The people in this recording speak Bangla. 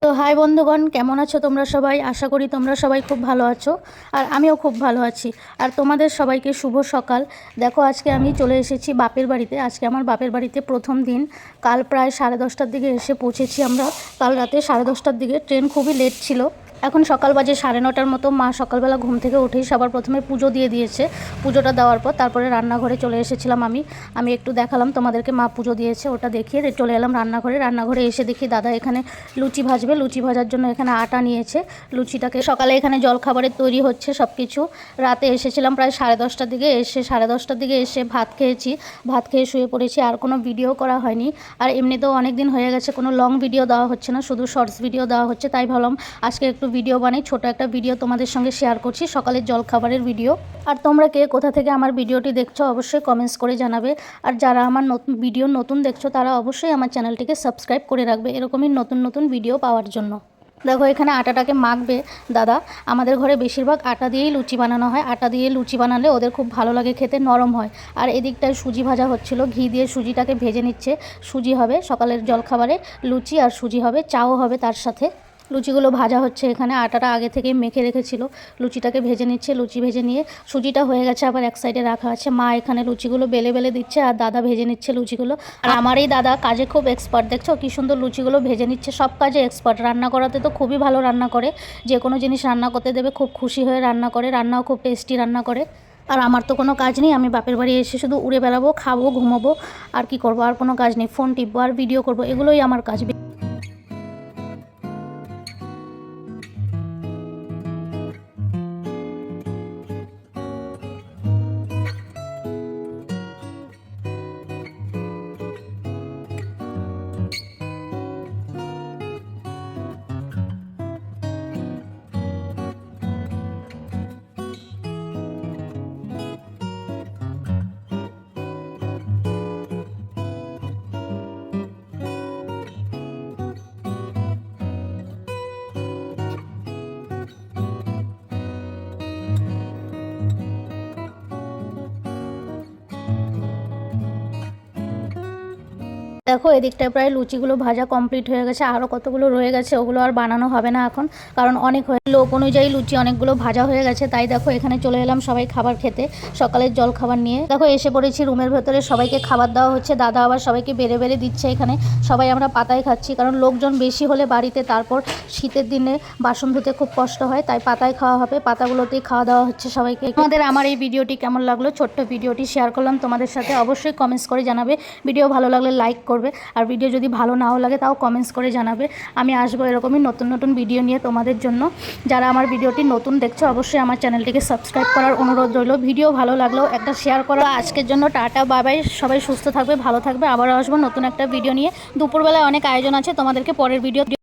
তো হাই বন্ধুগণ, কেমন আছো তোমরা সবাই? আশা করি তোমরা সবাই খুব ভালো আছো, আর আমিও খুব ভালো আছি। আর তোমাদের সবাইকে শুভ সকাল। দেখো, আজকে আমি চলে এসেছি বাপের বাড়িতে। আজকে আমার বাপের বাড়িতে প্রথম দিন। কাল প্রায় 10:30টার দিকে এসে পৌঁছেছি আমরা। কাল রাতে 10:30টার দিকে, ট্রেন খুবই লেট ছিল। এখন সকাল বাজে 9:30টার মতো। মা সকালবেলা ঘুম থেকে উঠেই সবার প্রথমে পুজো দিয়ে দিয়েছে। পুজোটা দেওয়ার পর তারপরে রান্নাঘরে চলে এসেছিলাম আমি একটু দেখালাম তোমাদেরকে মা পুজো দিয়েছে, ওটা দেখিয়ে চলে এলাম রান্নাঘরে এসে দেখি দাদা এখানে লুচি ভাজবে। লুচি ভাজার জন্য এখানে আটা নিয়েছে। লুচিটাকে সকালে এখানে জলখাবারের তৈরি হচ্ছে সব কিছু। রাতে এসেছিলাম প্রায় 10:30টার দিকে। 10:30টার দিকে এসে ভাত খেয়েছি। ভাত খেয়ে শুয়ে পড়েছি। আর কোনো ভিডিও করা হয়নি। আর এমনিতেও অনেক দিন হয়ে গেছে, কোনো লং ভিডিও দেওয়া হচ্ছে না, শুধু শর্টস ভিডিও দেওয়া হচ্ছে। তাই ভাবলাম আজকে একটু ভিডিও বানাই, ছোট একটা ভিডিও তোমাদের সঙ্গে শেয়ার করছি, সকালের জলখাবারের ভিডিও। আর তোমরা কে কোথা থেকে আমার ভিডিওটি দেখছো অবশ্যই কমেন্টস করে জানাবে। আর যারা আমার ভিডিও নতুন দেখছো তারা অবশ্যই আমার চ্যানেলটিকে সাবস্ক্রাইব করে রাখবে এরকমই নতুন নতুন ভিডিও পাওয়ার জন্য। দেখো, এখানে আটাটাকে মাখবে দাদা। আমাদের ঘরে বেশিরভাগ আটা দিয়েই লুচি বানানো হয়। আটা দিয়ে লুচি বানালে ওদের খুব ভালো লাগে খেতে, নরম হয়। আর এদিকটায় সুজি ভাজা হচ্ছিল, ঘি দিয়ে সুজিটাকে ভেজে নিচ্ছে। সুজি হবে সকালের জলখাবারে, লুচি আর সুজি হবে, চাও হবে তার সাথে। লুচিগুলো ভাজা হচ্ছে এখানে। আটাটা আগে থেকেই মেখে রেখেছিল। লুচিটাকে ভেজে নিচ্ছে। লুচি ভেজে নিয়ে সুজিটা হয়ে গেছে, আবার এক সাইডে রাখা আছে। মা এখানে লুচিগুলো বেলে বেলে দিচ্ছে আর দাদা ভেজে নিচ্ছে লুচিগুলো। আর আমার এই দাদা কাজে খুব এক্সপার্ট। দেখছো কি সুন্দর লুচিগুলো ভেজে নিচ্ছে। সব কাজে এক্সপার্ট। রান্না করাতে তো খুবই ভালো রান্না করে। যে কোনো জিনিস রান্না করতে দেবে খুব খুশি হয়ে রান্না করে। রান্নাও খুব টেস্টি রান্না করে। আর আমার তো কোনো কাজ নেই, আমি বাপের বাড়ি এসে শুধু উড়ে বেড়াবো, খাবো, ঘুমাবো। আর কি করবো? আর কোনো কাজ নেই। ফোন টিপবো আর ভিডিও করবো, এগুলোই আমার কাজ। দেখো, এদিকটায় প্রায় লুচিগুলো ভাজা কমপ্লিট হয়ে গেছে। আরও কতগুলো রয়ে গেছে, ওগুলো আর বানানো হবে না এখন, কারণ অনেক লোক অনুযায়ী লুচি অনেকগুলো ভাজা হয়ে গেছে। তাই দেখো এখানে চলে এলাম সবাই খাবার খেতে, সকালের জল খাবার নিয়ে। দেখো এসে পড়েছি রুমের ভেতরে, সবাইকে খাবার দেওয়া হচ্ছে। দাদা আবার সবাইকে বেড়ে বেড়ে দিচ্ছে এখানে। সবাই আমরা পাতায় খাচ্ছি, কারণ লোকজন বেশি হলে বাড়িতে তারপর শীতের দিনে বাসন ধুতে খুব কষ্ট হয়। তাই পাতায় খাওয়া হবে, পাতাগুলোতেই খাওয়া দাওয়া হচ্ছে সবাইকে। আমার এই ভিডিওটি কেমন লাগলো, ছোট্ট ভিডিওটি শেয়ার করলাম তোমাদের সাথে। অবশ্যই কমেন্টস করে জানাবে। ভিডিও ভালো লাগলে লাইক করবে, আর ভিডিও যদি ভালো নাও লাগে তাও কমেন্টস করে জানাবে। আমি আসবো এরকমই নতুন নতুন ভিডিও নিয়ে তোমাদের জন্য। যারা আমার ভিডিওটি নতুন দেখছো অবশ্যই আমার চ্যানেলটিকে সাবস্ক্রাইব করার অনুরোধ রইল। ভিডিও ভালো লাগলেও একটা শেয়ার করো। আজকের জন্য টাটা, বাই বাই। সবাই সুস্থ থাকবে, ভালো থাকবে। আবারও আসবো নতুন একটা ভিডিও নিয়ে। দুপুরবেলায় অনেক আয়োজন আছে, তোমাদেরকে পরের ভিডিও